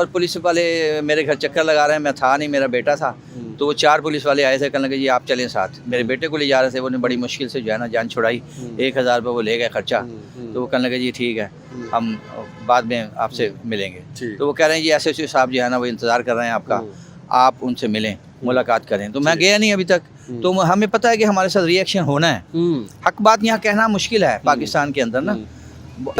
और पुलिस वाले मेरे घर चक्कर लगा रहे हैं, मैं था नहीं, मेरा बेटा था। तो वो 4 पुलिस वाले आए थे, कहने लगे जी आप चलें साथ। मेरे बेटे को ले जा रहे थे, उन्होंने बड़ी मुश्किल से जो है ना जान छुड़ाई। 1000 रुपये वो ले गए खर्चा। तो वो कहने लगे जी ठीक है, हम बाद में आपसे मिलेंगे। तो वो कह रहे हैं जी SSO साहब जो है ना वो इंतज़ार कर रहे हैं आपका, आप उनसे मिलें, मुलाकात करें। तो मैं गया नहीं अभी तक। तो हमें पता है कि हमारे साथ रिएक्शन होना है। हक बात यहाँ कहना मुश्किल है पाकिस्तान के अंदर ना।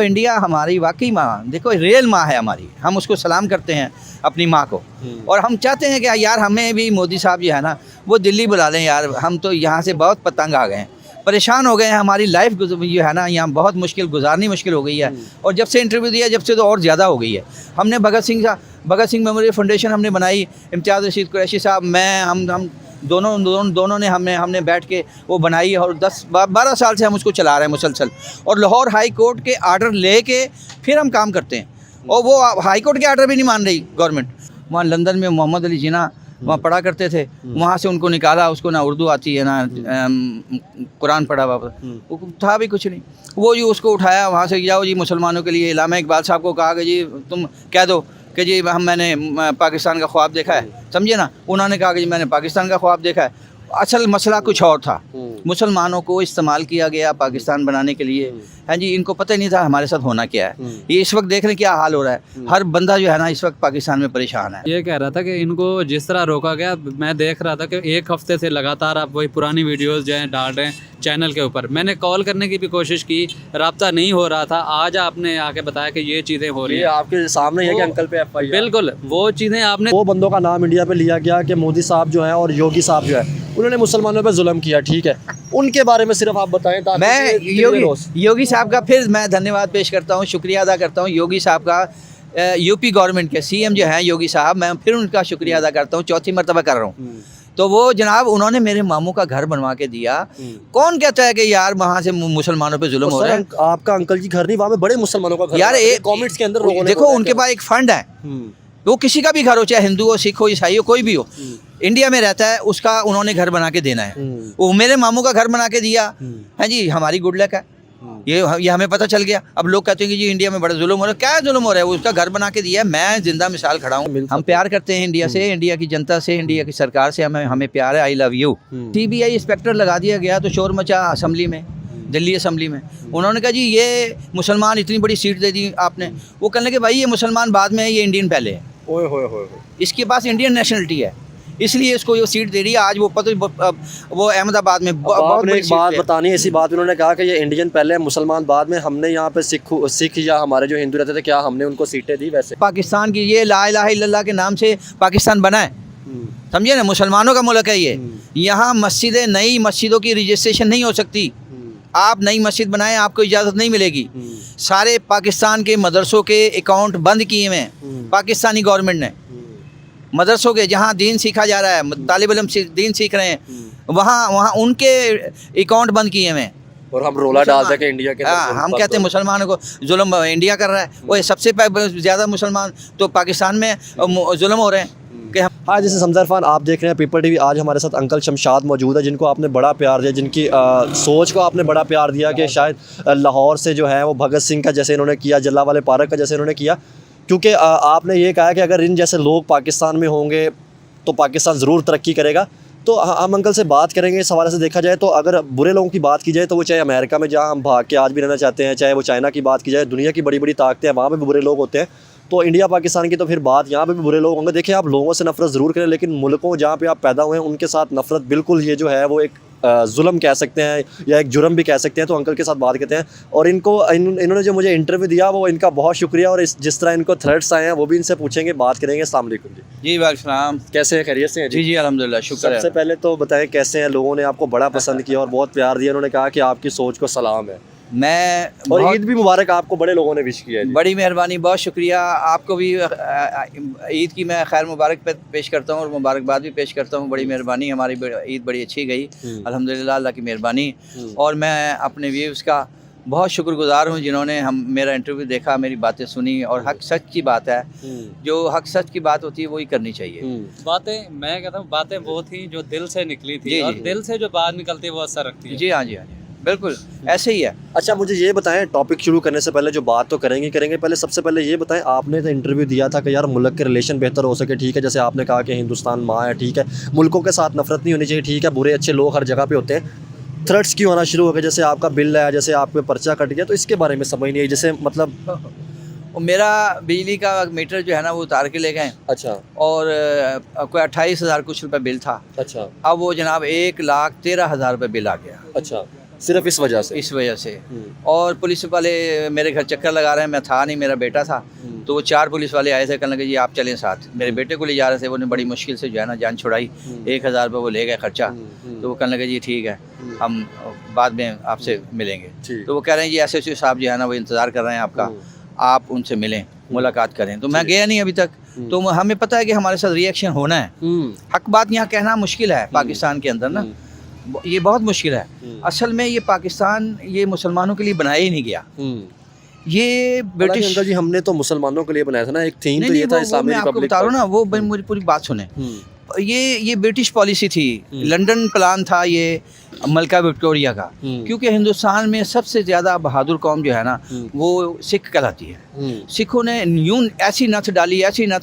इंडिया हमारी वाकई माँ, देखो रियल माँ है हमारी, हम उसको सलाम करते हैं अपनी माँ को। और हम चाहते हैं कि यार हमें भी मोदी साहब जो है ना वो दिल्ली बुला लें यार, हम तो यहाँ से बहुत पतंग आ गए हैं, परेशान हो गए हैं, हमारी लाइफ जो है ना यहाँ बहुत गुजारनी मुश्किल हो गई है। और जब से इंटरव्यू दिया जब से तो और ज़्यादा हो गई है। हमने भगत सिंह मेमोरियल फाउंडेशन हमने बनाई, इम्तियाज़ रशीद कुरैशी साहब, मैं, हम दोनों ने हमने बैठ के वो बनाई और 10-12 साल से हम उसको चला रहे हैं मुसलसल। और लाहौर हाई कोर्ट के आर्डर लेके फिर हम काम करते हैं, और वो हाई कोर्ट के आर्डर भी नहीं मान रही गवर्नमेंट। वहाँ लंदन में मोहम्मद अली जिन्ना वहाँ पढ़ा करते थे, वहाँ से उनको निकाला, उसको ना उर्दू आती है ना कुरान पढ़ा हुआ, वो था भी कुछ नहीं। वो जी उसको उठाया वहाँ से, जाओ जी मुसलमानों के लिए। इलामा इकबाल साहब को कहा कि जी तुम कह दो कि जी मैंने पाकिस्तान का ख्वाब देखा है, समझे ना। उन्होंने कहा कि जी मैंने पाकिस्तान का ख्वाब देखा है। असल मसला कुछ और था, मुसलमानों को इस्तेमाल किया गया पाकिस्तान बनाने के लिए। हाँ जी, इनको पता ही नहीं था हमारे साथ होना क्या है। ये इस वक्त देख रहे क्या हाल हो रहा है, हर बंदा जो है ना इस वक्त पाकिस्तान में परेशान है। ये कह रहा था कि इनको जिस तरह रोका गया, मैं देख रहा था कि 1 हफ्ते से लगातार आप वही पुरानी वीडियोस जो हैं डाल रहे हैं चैनल के ऊपर। मैंने कॉल करने की भी कोशिश की, राब्ता नहीं हो रहा था। आज आपने आके बताया कि ये चीज़ें हो रही हैं आपके सामने है कि अंकल पे FIR। बिल्कुल वो चीज़ें आपने, वो बंदों का नाम इंडिया पे लिया गया कि मोदी साहब जो है और योगी साहब जो है उन्होंने मुसलमानों पे जुल्म किया, ठीक है, उनके बारे में सिर्फ आप बताएं ताकि मैं योगी साहब का फिर मैं धन्यवाद पेश करता हूँ, शुक्रिया अदा करता हूँ योगी साहब का, यूपी गवर्नमेंट के CM जो हैं योगी साहब, मैं फिर उनका शुक्रिया अदा करता हूँ, चौथी मरतबा कर रहा हूँ। तो वो जनाब उन्होंने मेरे मामू का घर बनवा के दिया। कौन कहता है कि यार वहाँ से मुसलमानों पे जुल्म हो रहा है। आपका अंकल की घर नहीं, वहाँ पे बड़े मुसलमानों का घर यार कमेंट्स के अंदर देखो उनके पास एक फंड है, वो किसी का भी घर हो, चाहे हिंदू हो, सिख हो, ईसाई हो, कोई भी हो, इंडिया में रहता है, उसका उन्होंने घर बना के देना है। वो मेरे मामू का घर बना के दिया है जी, हमारी गुड लक है। ये हमें पता चल गया। अब लोग कहते हैं कि जी इंडिया में बड़ा जुल्म हो रहा है, क्या जुल्म हो रहा है, उसका घर बना के दिया है। मैं जिंदा मिसाल खड़ा हूँ। हम प्यार करते हैं इंडिया से, इंडिया की जनता से, इंडिया की सरकार से, हमें प्यार है। I love you. CBI inspector लगा दिया गया तो शोर मचा असेंबली में, दिल्ली असेंबली में। उन्होंने कहा जी ये मुसलमान इतनी बड़ी सीट दे दी आपने। वो कहने लगे भाई ये मुसलमान बाद में है, ये इंडियन पहले है। इसके पास इंडियन नेशनलिटी है, इसलिए इसको ये सीट दे रही है। आज वो वो अहमदाबाद में बहुत बड़ी बात बतानी है। ऐसी बात उन्होंने कहा कि ये इंडियन पहले मुसलमान बाद में, हमने यहाँ पे सिख या हमारे जो हिंदू रहते थे क्या हमने उनको सीटें दी? वैसे पाकिस्तान की ये ला इलाहा इल्लल्लाह के नाम से पाकिस्तान बना है, समझिए ना, मुसलमानों का मुल्क है ये। यहाँ मस्जिदें, नई मस्जिदों की रजिस्ट्रेशन नहीं हो सकती। आप नई मस्जिद बनाएं आपको इजाज़त नहीं मिलेगी। सारे पाकिस्तान के मदरसों के अकाउंट बंद किए हुए हैं पाकिस्तानी गवर्नमेंट ने। मदरसों के जहाँ दीन सीखा जा रहा है, तालिब इल्म दीन सीख रहे हैं, वहाँ उनके अकाउंट बंद किए हुए हैं। और हम रोला डालते हैं कि इंडिया के, हम कहते हैं मुसलमानों को जुल्म इंडिया कर रहा है। वो सबसे ज़्यादा मुसलमान तो पाकिस्तान में जुल्म हो रहे हैं। हाँ, जैसे समझा इरफान, आप देख रहे हैं पीपल TV। आज हमारे साथ अंकल शमशाद मौजूद है, जिनको आपने बड़ा प्यार दिया, जिनकी सोच को आपने बड़ा प्यार दिया कि शायद लाहौर से जो है वो भगत सिंह का जैसे इन्होंने किया, जलियांवाला पार्क का जैसे इन्होंने किया। क्योंकि आपने ये कहा कि अगर इन जैसे लोग पाकिस्तान में होंगे तो पाकिस्तान ज़रूर तरक्की करेगा। तो हम अंकल से बात करेंगे इस हवाले से। देखा जाए तो अगर बुरे लोगों की बात की जाए तो वो चाहे अमेरिका में जहाँ हम भाग के आज भी रहना चाहते हैं, चाहे वो चाइना की बात की जाए, दुनिया की बड़ी बड़ी ताकतें हैं, वहाँ पर भी बुरे लोग होते हैं। तो इंडिया पाकिस्तान की तो फिर बात, यहाँ पे भी बुरे लोग होंगे। देखिए, आप लोगों से नफरत ज़रूर करें, लेकिन मुल्कों जहाँ पे आप पैदा हुए हैं उनके साथ नफरत बिल्कुल, ये जो है वो एक जुल्म कह सकते हैं या एक जुर्म भी कह सकते हैं। तो अंकल के साथ बात करते हैं। और इन्होंने जो मुझे इंटरव्यू दिया वो इनका बहुत शुक्रिया। और जिस तरह इनको थ्रेट्स आए हैं वो भी इनसे पूछेंगे, बात करेंगे। अस्सलाम वालेकुम जी। वालेकुम। कैसे हैं, खैरियत से हैं? जी अल्हम्दुलिल्लाह, शुक्र है। सबसे पहले तो बताएं कैसे हैं? लोगों ने आपको बड़ा पसंद किया और बहुत प्यार दिया। उन्होंने कहा कि आपकी सोच को सलाम है। और ईद भी मुबारक, आपको बड़े लोगों ने विश किया है। बड़ी मेहरबानी, बहुत शुक्रिया। आपको भी ईद की मैं खैर मुबारक पेश करता हूँ और मुबारकबाद भी पेश करता हूँ। बड़ी मेहरबानी, हमारी ईद बड़ी अच्छी गई अल्हम्दुलिल्लाह, अल्लाह की मेहरबानी। और मैं अपने व्यूज़ का बहुत शुक्रगुजार हूँ जिन्होंने मेरा इंटरव्यू देखा, मेरी बातें सुनी। और हक सच की बात है, जो हक सच की बात होती है वही करनी चाहिए। बातें, मैं कहता हूँ बातें वो थी जो दिल से निकली थी, और दिल से जो बात निकलती है वो असर रखती है। जी हाँ, जी हाँ। बिल्कुल ऐसे ही है। अच्छा मुझे ये बताएं, टॉपिक शुरू करने से पहले जो बात तो करेंगे पहले सबसे पहले ये बताएं, आपने तो इंटरव्यू दिया था कि यार मुल्क के रिलेशन बेहतर हो सके, ठीक है, जैसे आपने कहा कि हिंदुस्तान माँ है, ठीक है, मुल्कों के साथ नफरत नहीं होनी चाहिए, ठीक है, बुरे अच्छे लोग हर जगह पे होते हैं, थ्रेट्स क्यों आना शुरू हो गए, जैसे आपका बिल आया, जैसे आप पे पर्चा कट गया, तो इसके बारे में समझ नहीं आई, जैसे मतलब और मेरा बिजली का मीटर जो है ना वो उतार के ले गए अच्छा और कोई 28,000 कुछ रुपये बिल था। अच्छा अब वो जनाब 1,13,000 रुपये बिल आ गया अच्छा, सिर्फ इस वजह से? इस वजह से। और पुलिस वाले मेरे घर चक्कर लगा रहे हैं, मैं था नहीं, मेरा बेटा था, तो वो 4 पुलिस वाले आए थे, कहने लगे जी आप चलें साथ। मेरे बेटे को ले जा रहे थे, उन्होंने बड़ी मुश्किल से जो है ना जान छुड़ाई, 1,000 रुपये वो ले गए खर्चा। तो वो कहने लगे जी ठीक है, हम बाद में आपसे मिलेंगे। तो वो कह रहे हैं जी SHO साहब जो है ना वो इंतज़ार कर रहे हैं आपका, आप उनसे मिलें, मुलाकात करें। तो मैं गया नहीं अभी तक, तो हमें पता है कि हमारे साथ रिएक्शन होना है। हक बात यहाँ कहना मुश्किल है पाकिस्तान के अंदर ना, ये बहुत मुश्किल है। असल में ये पाकिस्तान ये मुसलमानों के लिए बनाया ही नहीं गया, ये ब्रिटिश। अंकल जी हमने तो मुसलमानों के लिए बनाया था ना, एक थीम तो ये था इस्लामी मैं आपको रिपब्लिक। बता रहा हूँ ना, वो मेरी पूरी बात सुने। ये ब्रिटिश पॉलिसी थी, लंदन प्लान था ये मलका विक्टोरिया का, क्योंकि हिंदुस्तान में सबसे ज़्यादा बहादुर कौम जो है ना वो सिख कहलाती है। सिखों ने यूं ऐसी नथ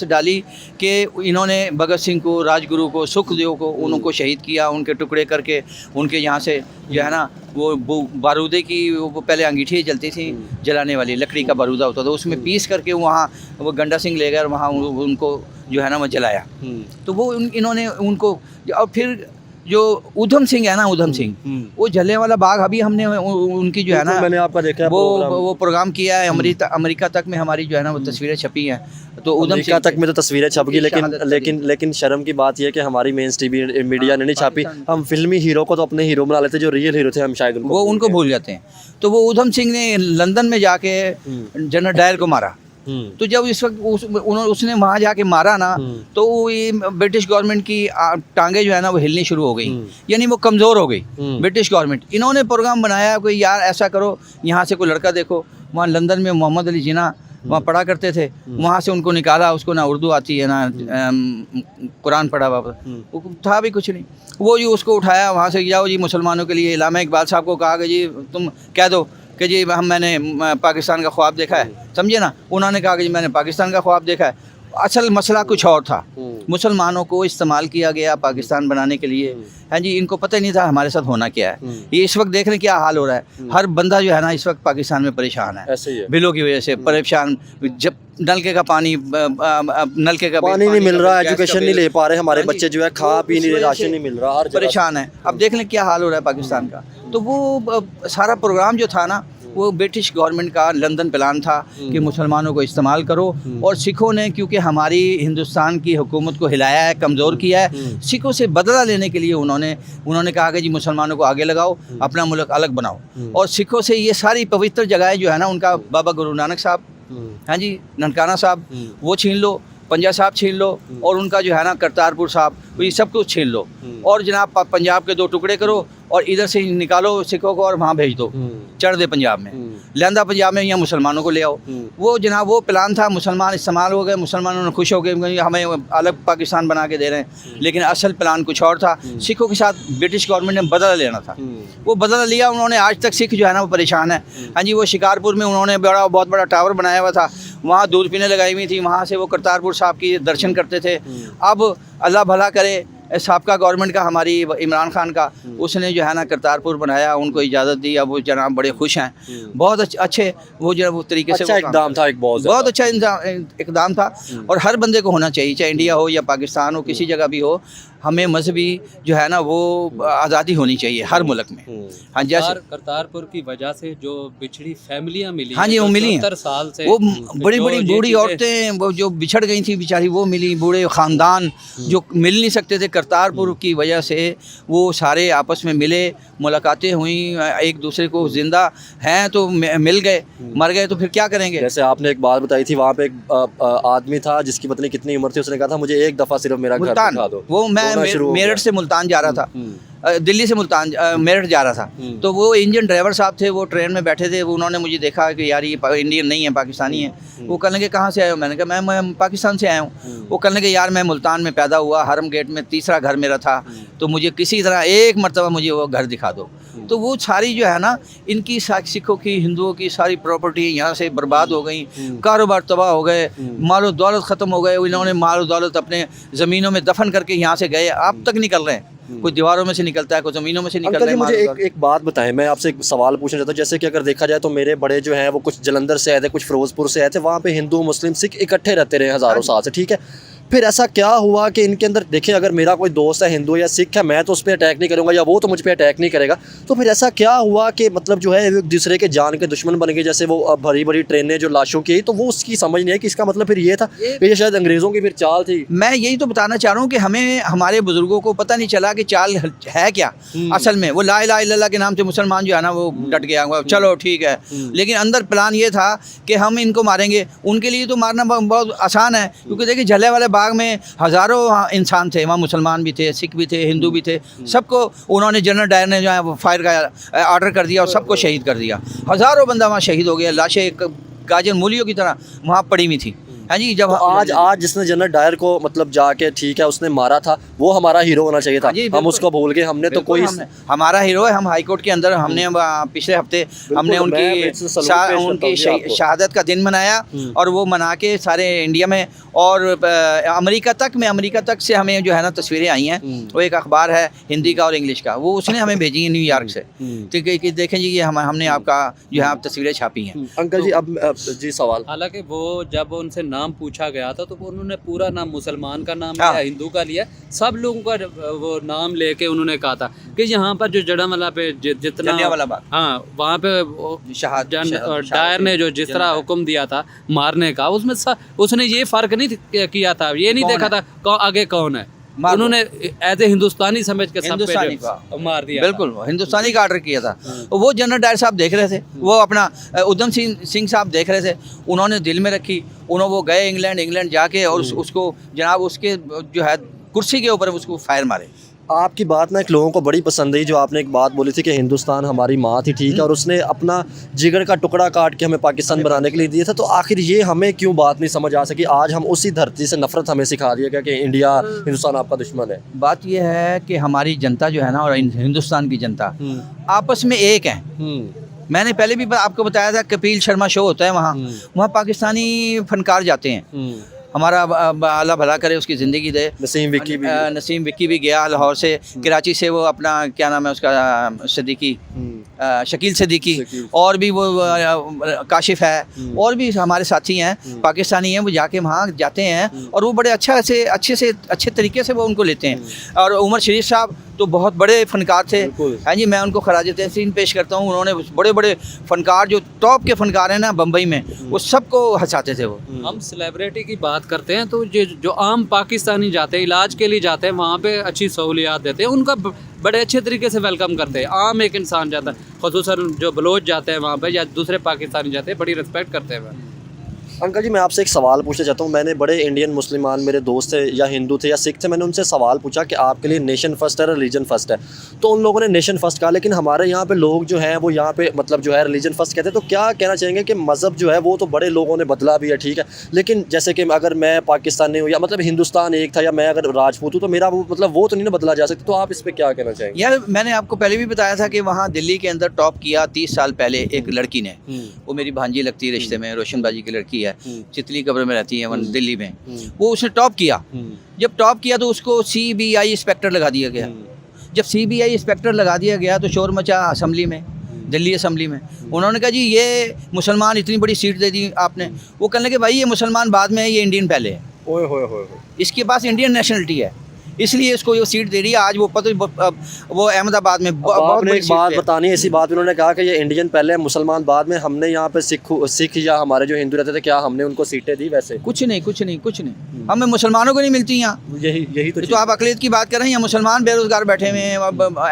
डाली कि इन्होंने भगत सिंह को, राजगुरु को, सुखदेव को, उनको शहीद किया, उनके टुकड़े करके उनके यहाँ से जो है ना वो बारूदे की वो पहले अंगीठी जलती थी, जलाने वाली लकड़ी का बारूदा होता था, उसमें पीस करके वहाँ वो गंडा सिंह ले गए और वहाँ उनको जो है ना वो जलाया। तो वो इन्होंने उनको, और फिर जो उधम सिंह है ना, उधम सिंह, वो जलियांवाला बाग अभी हमने उनकी जो है ना मैंने आपका देखा वो प्रोग्राम किया है, अमेरिका तक में हमारी जो है ना वो तस्वीरें छपी हैं। तो उधम सिंह तक में तो तस्वीरें छप गई, लेकिन शर्म की बात यह है कि हमारी मेन स्ट्रीम मीडिया ने नहीं छापी। हम फिल्मी हीरो को तो अपने हीरो बना लेते, जो रियल हीरो थे हम शायद उनको भूल जाते हैं। तो वो उधम सिंह ने लंदन में जाके जनरल डायर को मारा। तो जब इस वक्त उसने वहाँ जाके मारा ना, तो ये ब्रिटिश गवर्नमेंट की टांगे जो है ना वो हिलनी शुरू हो गई, यानी वो कमज़ोर हो गई ब्रिटिश गवर्नमेंट। इन्होंने प्रोग्राम बनाया कोई यार ऐसा करो, यहाँ से कोई लड़का देखो, वहाँ लंदन में मोहम्मद अली जिन्ना वहाँ पढ़ा करते थे, वहाँ से उनको निकाला, उसको ना उर्दू आती है ना कुरान पढ़ा हुआ था भी कुछ नहीं, वो जी उसको उठाया वहाँ से, जाओ जी मुसलमानों के लिए। इलामा इकबाल साहब को कहा कि जी तुम कह दो कि जी मैंने पाकिस्तान का ख्वाब देखा है, समझे ना। उन्होंने कहा कि जी मैंने पाकिस्तान का ख्वाब देखा है। असल मसला कुछ और था, मुसलमानों को इस्तेमाल किया गया पाकिस्तान बनाने के लिए। हाँ जी, इनको पता ही नहीं था हमारे साथ होना क्या है। ये इस वक्त देख रहे क्या हाल हो रहा है, हर बंदा जो है ना इस वक्त पाकिस्तान में परेशान है, ऐसे ही है। बिलों की वजह से परेशान। जब नलके का पानी नहीं मिल रहा, एजुकेशन नहीं ले पा रहे हमारे बच्चे, जो है खा पी नहीं रहे, राशन नहीं मिल रहा, हर परेशान है। अब देख लें क्या हाल हो रहा है पाकिस्तान का। तो वो सारा प्रोग्राम जो था ना वो ब्रिटिश गवर्नमेंट का लंदन प्लान था कि मुसलमानों को इस्तेमाल करो। और सिखों ने क्योंकि हमारी हिंदुस्तान की हुकूमत को हिलाया है, कमज़ोर किया है, सिखों से बदला लेने के लिए उन्होंने कहा कि जी मुसलमानों को आगे लगाओ, अपना मुल्क अलग बनाओ। और सिखों से ये सारी पवित्र जगहें जो है ना, उनका बाबा गुरु नानक साहब, हाँ जी, ननकाना साहब, वो छीन लो, पंजा साहब छीन लो, और उनका जो है ना करतारपुर साहब, ये सब कुछ छीन लो। और जनाब पंजाब के 2 टुकड़े करो और इधर से निकालो सिखों को और वहाँ भेज दो, चढ़ दे पंजाब में, लहंदा पंजाब में, यहाँ मुसलमानों को ले आओ। वो जनाब वो प्लान था, मुसलमान इस्तेमाल हो गए, मुसलमानों ने खुश हो गए, हमें अलग पाकिस्तान बना के दे रहे हैं। लेकिन असल प्लान कुछ और था, सिखों के साथ ब्रिटिश गवर्नमेंट ने बदला लेना था। वो बदला लिया उन्होंने, आज तक सिख जो है ना वो परेशान है। हाँ जी, वो शिकारपुर में उन्होंने बहुत बड़ा टावर बनाया हुआ था, वहाँ दूध पीने लगाई हुई थी, वहाँ से वो करतारपुर साहब की दर्शन करते थे। अब अल्लाह भला करे, साबका गवर्नमेंट का, हमारी इमरान खान का, उसने जो है ना करतारपुर बनाया, उनको इजाज़त दी। अब वो जनाब बड़े खुश हैं, बहुत अच्छे वो जो वो तरीके से, अच्छा इक़दाम था, एक बहुत अच्छा इक़दाम था। और हर बंदे को होना चाहिए, चाहे इंडिया हो या पाकिस्तान हो, किसी जगह भी हो, हमें मजहबी जो है ना वो आज़ादी होनी चाहिए हर मुल्क में। हाँ, जैसे करतारपुर की वजह से जो बिछड़ी फैमिलियाँ मिली, हाँ जी वो मिली, 70 साल से वो बड़ी बूढ़ी औरतें वो जो बिछड़ गई थी बेचारी, वो मिली, बूढ़े ख़ानदान जो मिल नहीं सकते थे, करतारपुर की वजह से वो सारे आपस में मिले, मुलाकातें हुई, एक दूसरे को जिंदा हैं तो मिल गए, मर गए तो फिर क्या करेंगे। जैसे आपने एक बात बताई थी, वहाँ पे एक आदमी था जिसकी पत्नी कितनी उम्र थी, उसने कहा था मुझे एक दफ़ा सिर्फ मेरा घर दिखा दो। वो मैं मेरठ से मुल्तान जा रहा था, दिल्ली से मुल्तान मेरठ जा रहा था। तो वो इंजन ड्राइवर साहब थे, वो ट्रेन में बैठे थे, वो उन्होंने मुझे देखा कि यार ये इंडियन नहीं है, पाकिस्तानी है। वो कहने लगे कहाँ से आए हो? मैंने कहा मैं पाकिस्तान से आया हूँ। वो कहने लगे यार मैं मुल्तान में पैदा हुआ, हरम गेट में 3रा घर मेरा था, तो मुझे किसी तरह एक मरतबा मुझे वो घर दिखा दो। तो वो सारी जो है ना इनकी सिखों की हिंदुओं की सारी प्रॉपर्टी यहाँ से बर्बाद हो गई, कारोबार तबाह हो गए, मालो दौलत ख़त्म हो गए। इन्होंने मालो दौलत अपने ज़मीनों में दफन करके यहाँ से गए, आप तक निकल रहे हैं। कोई दीवारों में से निकलता है, कोई ज़मीनों में से निकल अंकल रहा जी है। मुझे एक बात बताएं, मैं आपसे एक सवाल पूछना चाहता हूँ। जैसे कि अगर देखा जाए तो मेरे बड़े जो हैं वो कुछ जलंधर से आए थे, कुछ फिरोजपुर से आए थे, वहाँ पे हिंदू मुस्लिम सिख इकट्ठे रहते रहे हज़ारों साल से, ठीक है। फिर ऐसा क्या हुआ कि इनके अंदर देखें, अगर मेरा कोई दोस्त है हिंदू या सिख है, मैं तो उस पर अटैक नहीं करूँगा या वो तो मुझ पर अटैक नहीं करेगा, तो फिर ऐसा क्या हुआ कि मतलब जो है एक दूसरे के जान के दुश्मन बन गए। जैसे वो भरी भरी ट्रेनें जो लाशों की, तो वो उसकी समझ नहीं है कि इसका मतलब फिर ये था कि ये शायद अंग्रेज़ों की फिर चाल थी। मैं यही तो बताना चाह रहा हूँ कि हमें हमारे बुजुर्गों को पता नहीं चला कि चाल है क्या असल में। वो ला इलाहा इल्लल्लाह के नाम से मुसलमान जो है ना वो डट गया, चलो ठीक है, लेकिन अंदर प्लान ये था कि हम इनको मारेंगे। उनके लिए तो मारना बहुत आसान है, क्योंकि देखिए जलियांवाला बाग में हज़ारों इंसान थे, वहाँ मुसलमान भी थे, सिख भी थे, हिंदू भी थे, सबको उन्होंने जनरल डायर ने जो है वो फायर का ऑर्डर कर दिया और सबको शहीद कर दिया। हज़ारों बंदा वहाँ शहीद हो गया, लाशें गाजर मूलियों की तरह वहाँ पड़ी हुई थी। हाँ जी, जब तो आज जिसने जनरल डायर को मतलब जाके ठीक है उसने मारा था, वो हमारा हीरो होना चाहिए था। हम उसको भूल गए, हमने तो कोई हमारा हीरो है। हम हाई कोर्ट के अंदर हमने पिछले हफ्ते हमने उनकी शहादत का दिन मनाया, और वो मना के सारे इंडिया में और अमेरिका तक से हमें जो है ना तस्वीरें आई हैं। वो एक अखबार है हिंदी का और इंग्लिश का, वो उसने हमें भेजी है न्यूयॉर्क से, तो कि देखें जी ये हमने आपका जो है आप तस्वीरें छापी हैं। अंकल जी अब जी सवाल, हालांकि वो जब उनसे नाम पूछा गया था तो उन्होंने पूरा नाम मुसलमान का नाम लिया, हिंदू का लिया, सब लोगों का वो नाम लेके उन्होंने कहा था कि यहाँ पर जो जड़ामला पे जितना जलियांवाला बाग, हाँ वहाँ पे डायर ने जो जिस तरह हुक्म दिया था मारने का, उसमें उसने ये फर्क नहीं किया था, ये नहीं देखा था आगे कौन है, उन्होंने एज ए हिंदुस्तानी समझ के सब पे मार दिया। बिल्कुल हिंदुस्तानी का ऑर्डर किया था। वो जनरल डायर साहब देख रहे थे, वो अपना उधम सिंह साहब देख रहे थे, उन्होंने दिल में रखी, वो गए इंग्लैंड जाके और उसको जनाब उसके जो है कुर्सी के ऊपर उसको फायर मारे। आपकी बात ना एक लोगों को बड़ी पसंद आई, जो आपने एक बात बोली थी कि हिंदुस्तान हमारी माँ थी, ठीक है, और उसने अपना जिगर का टुकड़ा काट के हमें पाकिस्तान बनाने के लिए दिया था। तो आखिर ये हमें क्यों बात नहीं समझ आ सकी? आज हम उसी धरती से नफरत हमें सिखा दिया गया कि इंडिया हिंदुस्तान आपका दुश्मन है। बात यह है कि हमारी जनता जो है ना और हिंदुस्तान की जनता आपस में एक है। मैंने पहले भी आपको बताया था, कपिल शर्मा शो होता है वहाँ पाकिस्तानी फनकार जाते हैं। हमारा अल्लाह भला करे, उसकी ज़िंदगी दे, नसीम विक्की भी गया लाहौर से, कराची से वो अपना क्या नाम है उसका सिद्दीकी, शकील सिद्दीकी, और भी वो काशिफ है, और भी हमारे साथी हैं पाकिस्तानी हैं, वो जाके वहाँ जाते हैं और वो बड़े अच्छे तरीके से वो उनको लेते हैं। और उमर शरीफ साहब तो बहुत बड़े फनकार थे, हाँ जी, मैं उनको खराज तहसीन पेश करता हूँ। उन्होंने बड़े बड़े फनकार जो टॉप के फनकार हैं ना बम्बई में, वो सबको हंसाते थे। वो हम सेलिब्रिटी की बात करते हैं तो जो आम पाकिस्तानी जाते हैं इलाज के लिए जाते हैं, वहाँ पे अच्छी सहूलियात देते हैं, उनका बड़े अच्छे तरीके से वेलकम करते हैं। आम एक इंसान जाता है, ख़ुसूसन जो बलोच जाते हैं वहाँ पे या दूसरे पाकिस्तानी जाते हैं, बड़ी रिस्पेक्ट करते हैं। अंकल जी मैं आपसे एक सवाल पूछना चाहता हूँ। मैंने बड़े इंडियन मुसलमान मेरे दोस्त थे, या हिंदू थे या सिख थे, मैंने उनसे सवाल पूछा कि आपके लिए नेशन फर्स्ट है रिलीजन फर्स्ट है, तो उन लोगों ने नेशन फर्स्ट कहा। लेकिन हमारे यहाँ पे लोग जो हैं वो यहाँ पे मतलब जो है रिलीजन फर्स्ट कहते हैं। तो क्या कहना चाहेंगे कि मज़हब जो है वो तो बड़े लोगों ने बदला भी है, ठीक है, लेकिन जैसे कि अगर मैं पाकिस्तानी हूँ या मतलब हिंदुस्तान एक था, या मैं अगर राजपूत हूँ, तो मेरा वो मतलब वो तो नहीं ना बदला जा सकता। तो आप इस पर क्या कहना चाहेंगे? यार मैंने आपको पहले भी बताया था कि वहाँ दिल्ली के अंदर टॉप किया 30 साल पहले एक लड़की ने, वो मेरी भांजी लगती है रिश्ते में, रोशनबाजी की लड़की है, चितली कब्र में रहती है वहाँ दिल्ली में। वो उसने टॉप किया, जब टॉप किया तो उसको CBI इंस्पेक्टर लगा दिया गया। जब CBI इंस्पेक्टर लगा दिया गया तो शोर मचा असेंबली में, दिल्ली असेंबली में। उन्होंने कहा जी ये मुसलमान इतनी बड़ी सीट दे दी आपने। वो कहने लगे भाई ये मुसलमान बाद में है, ये इंडियन पहले है। ओए होए होए, इसके पास इंडियन नेशनलिटी है, इसलिए इसको ये सीट दे रही है। आज वो वो अहमदाबाद में बहुत एक बात बतानी है, इसी बात उन्होंने कहा कि ये इंडियन पहले मुसलमान बाद में। हमने यहाँ पे सिख या हमारे जो हिंदू रहते थे, क्या हमने उनको सीटें दी? वैसे कुछ नहीं, हमें मुसलमानों को नहीं मिलती यहाँ। यही तो आप अकलियत की बात कर रहे हैं। यहाँ मुसलमान बेरोजगार बैठे हुए हैं,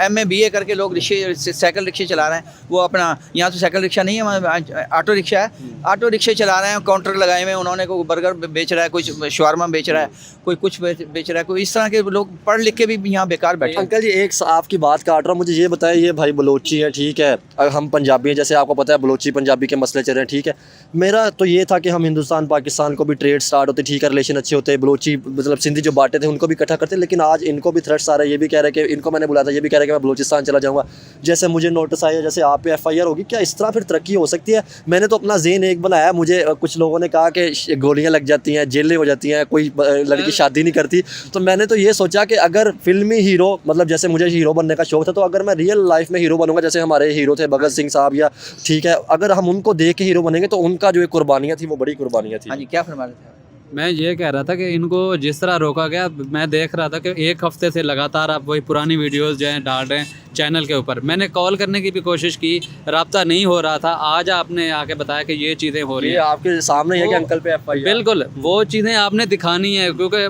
MA BA करके लोग साइकिल रिक्शे चला रहे हैं। वो अपना यहाँ तो साइकिल रिक्शा नहीं है, ऑटो रिक्शा है, ऑटो रिक्शे चला रहे हैं, काउंटर लगाए हुए हैं उन्होंने। कोई बर्गर बेच रहा है, कोई शवारमा बेच रहा है, कोई कुछ बेच रहा है, कोई इस तरह के लोग पढ़ लिख के भी यहाँ बेकार बैठे हैं। अंकल जी एक आपकी बात काट रहा हूँ, मुझे ये बताएं, ये भाई बलोची हैं, ठीक है, अगर हम पंजाबी हैं, जैसे आपको पता है बलोची पंजाबी के मसले चल रहे हैं, ठीक है। मेरा तो ये था कि हम हिंदुस्तान पाकिस्तान को भी ट्रेड स्टार्ट होते, ठीक है, रिलेशन अच्छे होते, बलोची मतलब सिंधी जो बांटे थे उनको भी इकट्ठा करते, लेकिन आज इनको भी थ्रेट्स आ रहे हैं, ये भी कह रहे हैं कि इनको मैंने बुलाया था, ये भी कह रहे हैं कि मैं बलोचिस्तान चला जाऊँगा, जैसे मुझे नोटिस आया, जैसे आप पे FIR होगी, क्या इस तरह फिर तरक्की हो सकती है? मैंने तो अपना ज़हन एक बनाया, मुझे कुछ लोगों ने कहा कि गोलियाँ लग जाती हैं, जेलें हो जाती हैं, कोई लड़की शादी नहीं करती, तो मैंने तो ये सोचा कि अगर फिल्मी हीरो, मतलब जैसे मुझे हीरो बनने का शौक था, तो अगर मैं रियल लाइफ में हीरो बनूंगा, जैसे हमारे हीरो थे भगत सिंह साहब, या ठीक है, अगर हम उनको देख के हीरो बनेंगे तो उनका जो एक कुर्बानियाँ थी वो बड़ी कुर्बानियाँ थी। हाँ जी, क्या फरमा रहे थे? मैं ये कह रहा था कि इनको जिस तरह रोका गया, मैं देख रहा था कि एक हफ्ते से लगातार आप वही पुरानी वीडियोस जो हैं डाल रहे हैं चैनल के ऊपर। मैंने कॉल करने की भी कोशिश की, राब्ता नहीं हो रहा था। आज आपने आके बताया कि ये चीज़ें हो रही ये हैं, आपके सामने है कि अंकल पे FIR? बिल्कुल वो चीज़ें आपने दिखानी है, क्योंकि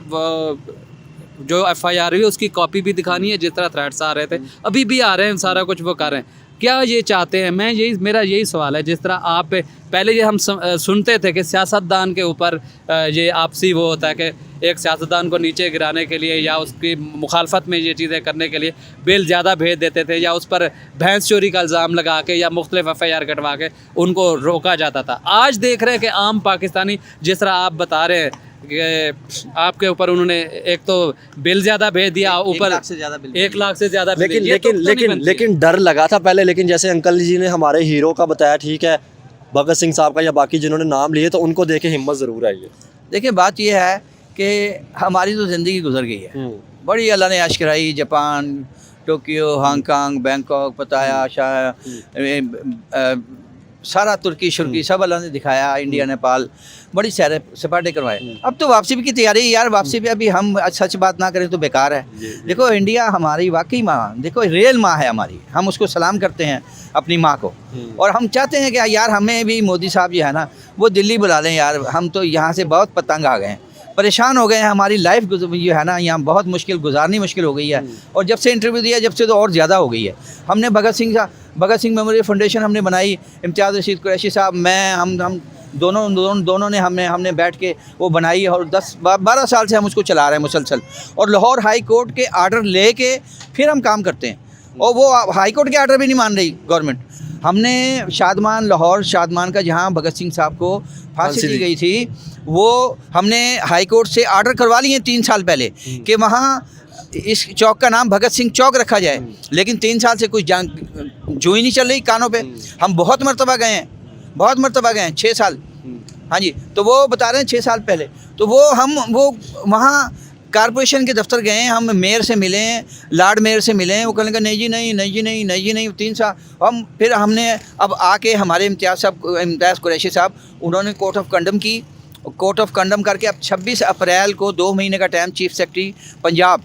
जो FIR हुई उसकी कॉपी भी दिखानी है। जिस तरह थ्रेट्स आ रहे थे, अभी भी आ रहे हैं, सारा कुछ वो कर रहे हैं। क्या ये चाहते हैं? मेरा यही सवाल है। जिस तरह आप पहले ये हम सुनते थे कि सियासतदान के ऊपर ये आपसी वो होता है कि एक सियासतदान को नीचे गिराने के लिए या उसकी मुखालफत में ये चीज़ें करने के लिए बिल ज़्यादा भेज देते थे, या उस पर भैंस चोरी का इल्ज़ाम लगा के या मुख्तलिफ FIR कटवा के उनको रोका जाता था। आज देख रहे हैं कि आम पाकिस्तानी, जिस तरह आप बता रहे हैं कि आपके ऊपर उन्होंने एक तो बिल ज़्यादा भेज दिया, ऊपर 1 लाख से ज़्यादा बिल, 1 लाख से ज़्यादा बिल। लेकिन डर लगा था पहले, लेकिन जैसे अंकल जी ने हमारे हीरो का बताया, ठीक है, भगत सिंह साहब का या बाकी जिन्होंने नाम लिए, तो उनको देख के हिम्मत ज़रूर आई है। देखिए बात यह है कि हमारी तो ज़िंदगी गुजर गई है, बड़ी अल्लाह ने ऐश कराई, जापान, टोक्यो, हांगकांग, बैंकॉक, पताया, सारा तुर्की शुर्की सब अल्लाह ने दिखाया, इंडिया, नेपाल, बड़ी सैर सपाटे करवाए। अब तो वापसी की तैयारी है यार, वापसी पे अभी हम सच बात ना करें तो बेकार है। देखो इंडिया हमारी वाकई माँ, देखो रियल माँ है हमारी, हम उसको सलाम करते हैं अपनी माँ को, और हम चाहते हैं कि यार हमें भी मोदी साहब जो है ना वो दिल्ली बुला लें यार, हम तो यहाँ से बहुत पतंग आ गए हैं, परेशान हो गए हैं, हमारी लाइफ जो है ना यहाँ बहुत गुजारनी मुश्किल हो गई है, और जब से इंटरव्यू दिया जब से तो और ज़्यादा हो गई है। हमने भगत सिंह मेमोरियल फाउंडेशन हमने बनाई, इम्तियाज़ रशीद कुरैशी साहब, मैं, हम दोनों ने हमने बैठ के वो बनाई, और 10-12 साल से हम उसको चला रहे हैं मुसलसल, और लाहौर हाई कोर्ट के आर्डर ले के फिर हम काम करते हैं, और वो हाई कोर्ट के आर्डर भी नहीं मान रही गवर्नमेंट। हमने लाहौर शादमान का जहाँ भगत सिंह साहब को फांसी दी गई थी, वो हमने हाई कोर्ट से आर्डर करवा लिए 3 साल पहले कि वहाँ इस चौक का नाम भगत सिंह चौक रखा जाए, लेकिन 3 साल से कोई जो ही नहीं चल रही कानों पे। हम बहुत मरतबा गए हैं 6 साल, हाँ जी, तो वो बता रहे हैं 6 साल पहले, तो वो वहाँ कारपोरेशन के दफ्तर गए, हम मेयर से मिले, लार्ड मेयर से मिले, वो कहने का नहीं जी नहीं 3 साल। हम फिर हमने अब आके हमारे इम्तियाज़ कुरैशी साहब, उन्होंने कोर्ट ऑफ कंडम करके अब 26 अप्रैल को 2 महीने का टाइम चीफ सेक्रेटरी पंजाब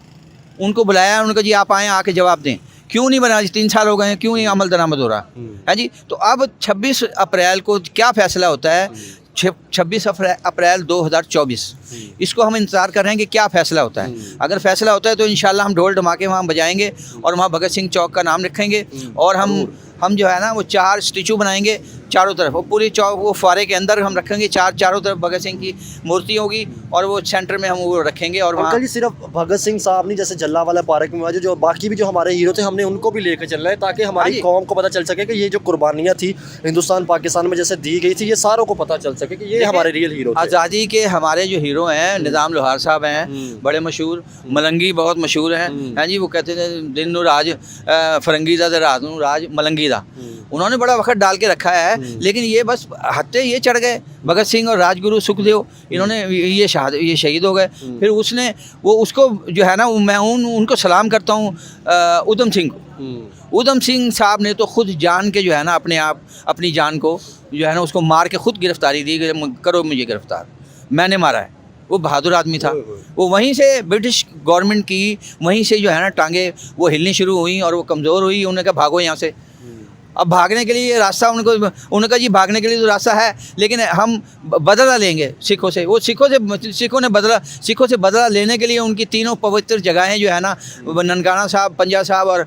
उनको बुलाया, उन्होंने कहा जी आप आएँ, आके जवाब दें, क्यों नहीं बना, 3 साल हो गए हैं, क्यों नहीं अमल दरामद हो रहा है जी। तो अब 26 अप्रैल को क्या फ़ैसला होता है, 26 अप्रैल 2024, इसको हम इंतज़ार कर रहे हैं कि क्या फ़ैसला होता है। अगर फ़ैसला होता है तो इंशाल्लाह हम ढोल धमाके वहाँ बजाएंगे, और वहाँ भगत सिंह चौक का नाम रखेंगे, और हम जो है ना वो 4 स्टैचू बनाएंगे चारों तरफ, वो पूरी चौक, वो फुआरे के अंदर हम रखेंगे, चारों तरफ भगत सिंह की मूर्ति होगी, और वो सेंटर में हम वो रखेंगे। और वहाँ जी सिर्फ भगत सिंह साहब नहीं, जैसे जल्लावाला पार्क में जो बाकी भी जो हमारे हीरो थे, हमने उनको भी लेकर चलना है, ताकि हमारी कौम को पता चल सके कि ये जो कुर्बानियाँ थी हिंदुस्तान पाकिस्तान में जैसे दी गई थी, ये सारों को पता चल सके कि ये हमारे रियल हीरो थे। आज़ादी के हमारे जो हीरो हैं, निज़ाम लोहार साहब हैं, बड़े मशहूर, मलंगी बहुत मशहूर हैं, हैं जी, वो कहते थे दिन नू राज फरंगी दा रात नू राज मलंगी दा, उन्होंने बड़ा वक्त डाल के रखा है, लेकिन ये बस हत्ते ये चढ़ गए, भगत सिंह और राजगुरु सुखदेव, इन्होंने ये शहीद हो गए। फिर उसने उसको जो है ना, मैं उनको सलाम करता हूँ, उधम सिंह साहब ने तो खुद जान के जो है ना अपनी जान को जो है ना उसको मार के खुद गिरफ्तारी दी, करो मुझे गिरफ्तार, मैंने मारा है। वो बहादुर आदमी था, वो वहीं से ब्रिटिश गवर्नमेंट की वहीं से जो है ना टांगे वो हिलनी शुरू हुई, और वो कमज़ोर हुई, उन्होंने कहा भागो यहाँ से। अब भागने के लिए रास्ता उनका जी भागने के लिए तो रास्ता है, लेकिन हम बदला लेंगे सिखों से। वो सिखों से बदला लेने के लिए उनकी तीनों पवित्र जगहें जो है ना, ननकाना साहब, पंजा साहब और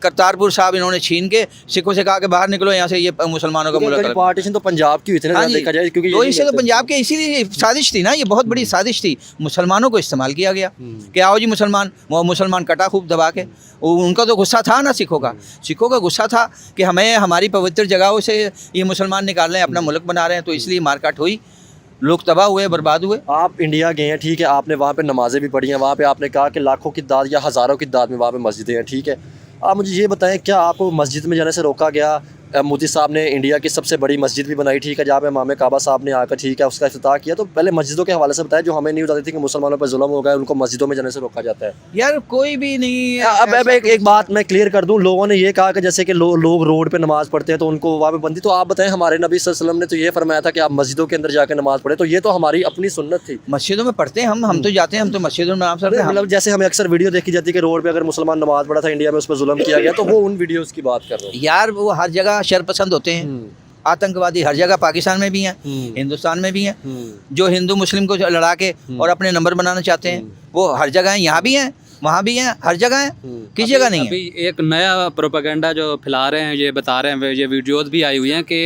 करतारपुर साहब, इन्होंने छीन के सिखों से कहा कि बाहर निकलो यहाँ से, ये मुसलमानों का मुल्क है। पार्टीशन तो पंजाब की हुई थी ना, हाँ जी, देखा जाए, क्योंकि तो इससे तो पंजाब के इसीलिए साजिश थी ना, ये बहुत बड़ी साजिश थी। मुसलमानों को इस्तेमाल किया गया कि आओ जी मुसलमान, वो मुसलमान कटा खूब दबा के। उनका तो गुस्सा था ना, सिखों का गुस्सा था कि हमें हमारी पवित्र जगहों से ये मुसलमान निकाल रहे हैं, अपना मुल्क बना रहे हैं, तो इसलिए मारकाट हुई, लोग तबाह हुए, बर्बाद हुए। आप इंडिया गए हैं, ठीक है, आपने वहाँ पे नमाज़ें भी पढ़ी हैं, वहाँ पे आपने कहा कि लाखों की तादाद या हज़ारों की तादाद में वहाँ पे मस्जिदें हैं, ठीक है। आप मुझे ये बताएं, क्या आपको मस्जिद में जाने से रोका गया? मोदी साहब ने इंडिया की सबसे बड़ी मस्जिद भी बनाई, ठीक है, जहाँ पे इमाम काबा साहब ने आकर, ठीक है, उसका इफ्तिताह किया। तो पहले मस्जिदों के हवाले से बताया, जो हमें नहीं बताती थी कि मुसलमानों पर जुल्म हो गया, उनको मस्जिदों में जाने से रोका जाता है। यार कोई भी नहीं। अब एक बात मैं क्लियर कर दूं, लोगों ने ये कहा कि जैसे कि लोग रोड पे नमाज पढ़ते हैं तो उनको वहाँ पे बंदी। तो आप बताएं, हमारे नबी सल्लल्लाहु अलैहि वसल्लम ने तो ये फरमाया था कि आप मस्जिदों के अंदर जाकर नमाज पढ़े, तो ये तो हमारी अपनी सुन्नत थी। मस्जिदों में पढ़ते हैं हम तो जाते हैं, हम तो मस्जिदों में नमाज पढ़ते हैं। मतलब जैसे हमें अक्सर वीडियो देखी जाती है कि रोड पे अगर मुसलमान नमाज पढ़ा था इंडिया में, उस पर जुल्म किया गया, तो वो उन वीडियोज़ की बात कर रहे हैं। यार वो हर जगह शरपसंद होते हैं, आतंकवादी हर जगह, पाकिस्तान में भी हैं, हिंदुस्तान में भी हैं, जो हिंदू मुस्लिम को लड़ा के और अपने नंबर बनाना चाहते हैं, वो हर जगह हैं, यहाँ भी हैं, वहाँ भी हैं, हर जगह हैं, किसी जगह नहीं है। अभी एक नया प्रोपेगेंडा जो फैला रहे हैं, ये बता रहे हैं, ये वीडियोस भी आई हुई हैं कि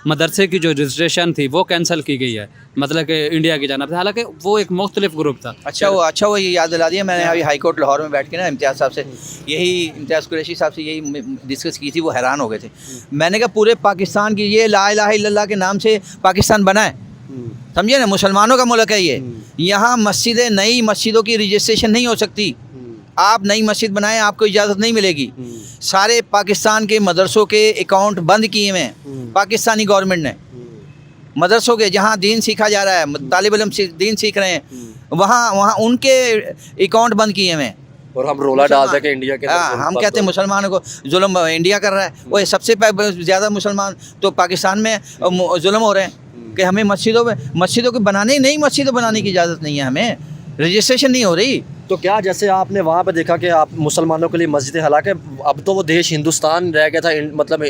मदरसे की जो रजिस्ट्रेशन थी वो कैंसिल की गई है, मतलब कि इंडिया की जाना, हालांकि वो एक मुख्तलिफ ग्रुप था। अच्छा वो ये याद दिला दिया मैंने। अभी हाई कोर्ट लाहौर में बैठ के ना इम्तियाज़ साहब से इम्तियाज़ कुरैशी साहब से यही डिस्कस की थी, वो हैरान हो गए थे। मैंने कहा पूरे पाकिस्तान की ये ला इलाहा इल्लल्लाह के नाम से पाकिस्तान बना है, समझिए ना, मुसलमानों का मुल्क है ये। यहाँ मस्जिदें, नई मस्जिदों की रजिस्ट्रेशन नहीं हो सकती। आप नई मस्जिद बनाएं, आपको इजाज़त नहीं मिलेगी। सारे पाकिस्तान के मदरसों के अकाउंट बंद किए हुए हैं पाकिस्तानी गवर्नमेंट ने। मदरसों के जहाँ दीन सीखा जा रहा है, तालिब इल्म दीन सीख रहे हैं, वहाँ उनके अकाउंट बंद किए हुए हैं। और हम रोला डालते हैं कि इंडिया के, हम कहते हैं मुसलमानों को जुल्म इंडिया कर रहा है। वो सबसे ज़्यादा मुसलमान तो पाकिस्तान में जुल्म हो रहे हैं कि हमें मस्जिदों को बनाने, नई मस्जिदों बनाने की इजाज़त नहीं है, हमें रजिस्ट्रेशन नहीं हो रही। तो क्या जैसे आपने वहाँ पे देखा कि आप मुसलमानों के लिए मस्जिदें, हालांकि अब तो वो देश हिंदुस्तान रह गया था, मतलब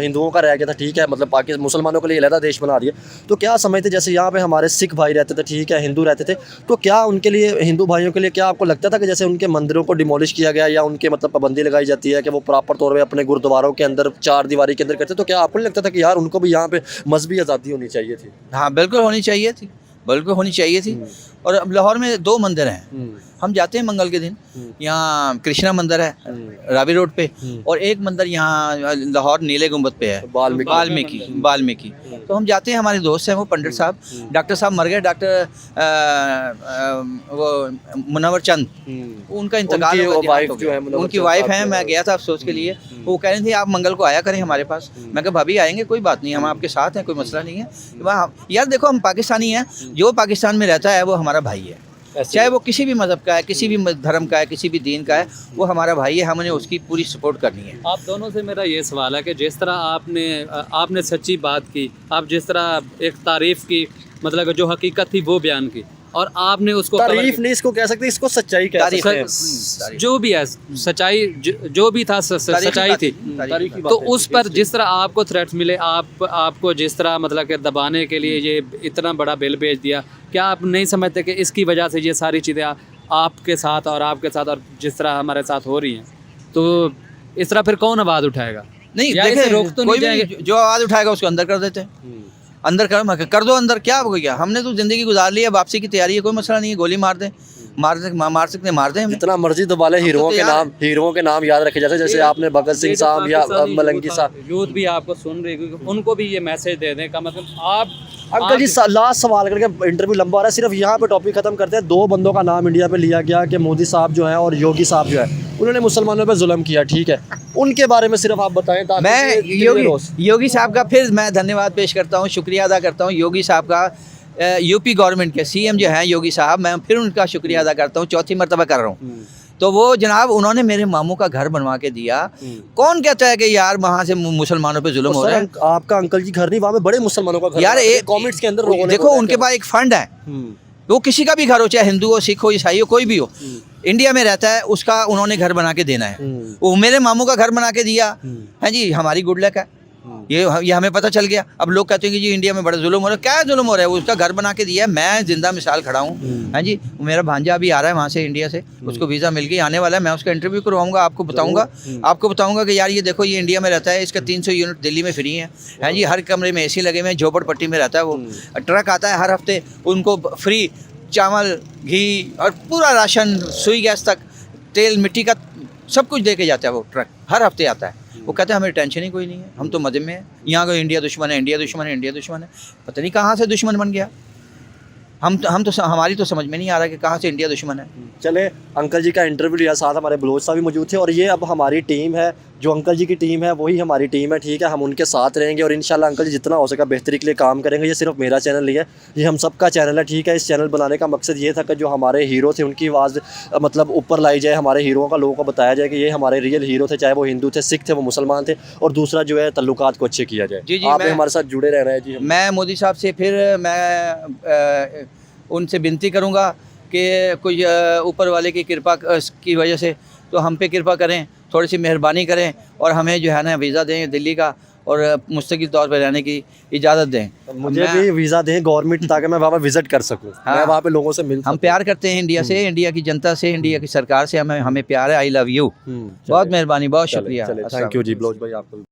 हिंदुओं का रह गया था, ठीक है, मतलब पाकिस्तान मुसलमानों के लिए अलग देश बना दिया। तो क्या समझते, जैसे यहाँ पे हमारे सिख भाई रहते थे, ठीक है, हिंदू रहते थे, तो क्या उनके लिए, हिंदू भाइयों के लिए, क्या आपको लगता था कि जैसे उनके मंदिरों को डिमोलिश किया गया या उनके मतलब पाबंदी लगाई जाती है कि वो प्रॉपर तौर पर अपने गुरुद्वारों के अंदर चार दीवारी के अंदर करते, तो क्या आपको नहीं लगता था कि यार उनको भी यहाँ पे मजहबी आज़ादी होनी चाहिए थी? हाँ बिल्कुल होनी चाहिए थी, बिल्कुल होनी चाहिए थी। और अब लाहौर में 2 मंदिर हैं, हम जाते हैं मंगल के दिन, यहाँ कृष्णा मंदिर है रावी रोड पे, और एक मंदिर यहाँ लाहौर नीले गुंबद पे है, वाल्मीकि। तो हम जाते हैं, हमारे दोस्त हैं वो पंडित साहब, डॉक्टर साहब मर गए, डॉक्टर वो मुनव्वर चंद, उनका इंतकाल हो गया, उनकी वाइफ है। मैं गया था अफसोस के लिए, वो कह रही थी आप मंगल को आया करें हमारे पास। मैं कहा भाभी आएंगे, कोई बात नहीं, हम आपके साथ हैं, कोई मसला नहीं है। वहाँ यार देखो, हम पाकिस्तानी हैं, जो पाकिस्तान में रहता है वो हमारा भाई है, चाहे वो किसी भी मज़हब का है, किसी भी धर्म का है, किसी भी दीन का है, वो हमारा भाई है, हमने उसकी पूरी सपोर्ट करनी है। आप दोनों से मेरा ये सवाल है कि जिस तरह आपने सच्ची बात की, आप जिस तरह एक तारीफ़ की, मतलब जो हकीकत थी वो बयान की, और आपने उसको तारीफ नहीं इसको कह सकते, इसको सच्चाई कह सकते हैं। जो भी है सच्चाई, जो भी था सच्चाई थी। तो उस पर जिस तरह आपको थ्रेट्स मिले, आपको जिस तरह मतलब कि दबाने के लिए ये इतना बड़ा बिल भेज दिया, क्या आप नहीं समझते कि इसकी वजह से ये सारी चीज़ें आपके साथ और जिस तरह हमारे साथ हो रही हैं, तो इस तरह फिर कौन आवाज़ उठाएगा? नहीं देखिए, रोक तो नहीं जाएंगे, जो आवाज़ उठाएगा उसको अंदर कर देते हैं, अंदर कर दो अंदर, क्या हो गया, हमने तो ज़िंदगी गुजार ली है, वापसी की तैयारी है, कोई मसला नहीं है, गोली मार दें, मार सकते हैं, जितना मर्जी दबा ले। हीरोओं के नाम याद रखे जाते, जैसे आपने भगत सिंह साहब या मलंगी साहब, यूथ भी आपको सुन रही, उनको भी ये मैसेज दे दें का मतलब आप। अंकल जी लास्ट सवाल करके इंटरव्यू लंबा हो रहा है, सिर्फ यहाँ पे टॉपिक खत्म करते हैं। 2 बंदों का नाम इंडिया पे लिया गया कि मोदी साहब जो हैं और योगी साहब जो है, उन्होंने मुसलमानों पे जुल्म किया, ठीक है, उनके बारे में सिर्फ आप बताएं। मैं योगी साहब का फिर मैं धन्यवाद पेश करता हूँ, शुक्रिया अदा करता हूँ योगी साहब का, यूपी गवर्नमेंट के सीएम जो हैं योगी साहब, मैं फिर उनका शुक्रिया अदा करता हूँ, चौथी मरतबा कर रहा हूँ। तो वो जनाब, उन्होंने मेरे मामू का घर बनवा के दिया। कौन कहता है कि यार वहाँ से मुसलमानों पे जुल्म हो रहा है? आपका अंकल जी घर नहीं, वहाँ पे बड़े मुसलमानों का घर, यार कमेंट्स के अंदर देखो, उनके पास एक फंड है, वो किसी का भी घर हो, चाहे हिंदू हो, सिख हो, ईसाई हो, कोई भी हो, इंडिया में रहता है, उसका उन्होंने घर बना के देना है। वो मेरे मामू का घर बना के दिया है जी, हमारी गुड लक है। ये हमें पता चल गया। अब लोग कहते हैं कि जी इंडिया में बड़ा जुल्म हो रहा है, क्या जुल्म हो रहा है, वो उसका घर बना के दिया है। मैं जिंदा मिसाल खड़ा हूँ, है जी। मेरा भांजा अभी आ रहा है वहाँ से, इंडिया से, उसको वीज़ा मिल गई, आने वाला है। मैं उसका इंटरव्यू करवाऊंगा, आपको बताऊंगा कि यार ये देखो, ये इंडिया में रहता है, इसका 300 यूनिट दिल्ली में फ्री है जी। हर कमरे में AC लगे हुए हैं, झोपड़पट्टी में रहता है वो। ट्रक आता है हर हफ्ते, उनको फ्री चावल, घी और पूरा राशन, सुई गैस तक, तेल, मिट्टी का सब कुछ दे के जाता है वो ट्रक, हर हफ्ते आता है। वो कहते हैं हमें टेंशन ही कोई नहीं है, हम तो मजे में हैं। यहाँ को इंडिया दुश्मन है, इंडिया दुश्मन है, इंडिया दुश्मन है, पता नहीं कहाँ से दुश्मन बन गया। हमारी तो समझ में नहीं आ रहा कि कहाँ से इंडिया दुश्मन है। चले, अंकल जी का इंटरव्यू लिया, साथ हमारे बलोच साहब भी मौजूद थे। और ये अब हमारी टीम है, जो अंकल जी की टीम है वही हमारी टीम है, ठीक है। हम उनके साथ रहेंगे और इंशाल्लाह अंकल जी जितना हो सका बेहतरी के लिए काम करेंगे। ये सिर्फ मेरा चैनल नहीं है, ये हम सबका चैनल है, ठीक है। इस चैनल बनाने का मकसद ये था कि जो हमारे हीरो थे उनकी आवाज़ मतलब ऊपर लाई जाए, हमारे हीरोओं का लोगों को बताया जाए कि ये हमारे रियल हीरो थे, चाहे वो हिंदू थे, सिख थे, वो मुसलमान थे। और दूसरा जो है तल्लुकात को अच्छे किया जाए। जी, आपने हमारे साथ जुड़े रहना है जी। मैं मोदी साहब से फिर मैं उनसे विनती करूंगा कि कुछ ऊपर वाले की कृपा की वजह से तो हम पे कृपा करें, थोड़ी सी मेहरबानी करें और हमें जो है ना वीज़ा दें दिल्ली का, और मुस्तकिल तौर पर रहने की इजाज़त दें। मुझे भी वीज़ा दें गवर्नमेंट, ताकि मैं वहाँ पर विजिट कर सकूँ। हाँ, मैं वहाँ पे लोगों से मिल हम प्यार करते हैं इंडिया से, इंडिया की जनता से, इंडिया की सरकार से, हमें प्यार है। I love you. बहुत मेहरबानी, बहुत शुक्रिया। थैंक यू जी बलोच भाई, आपको।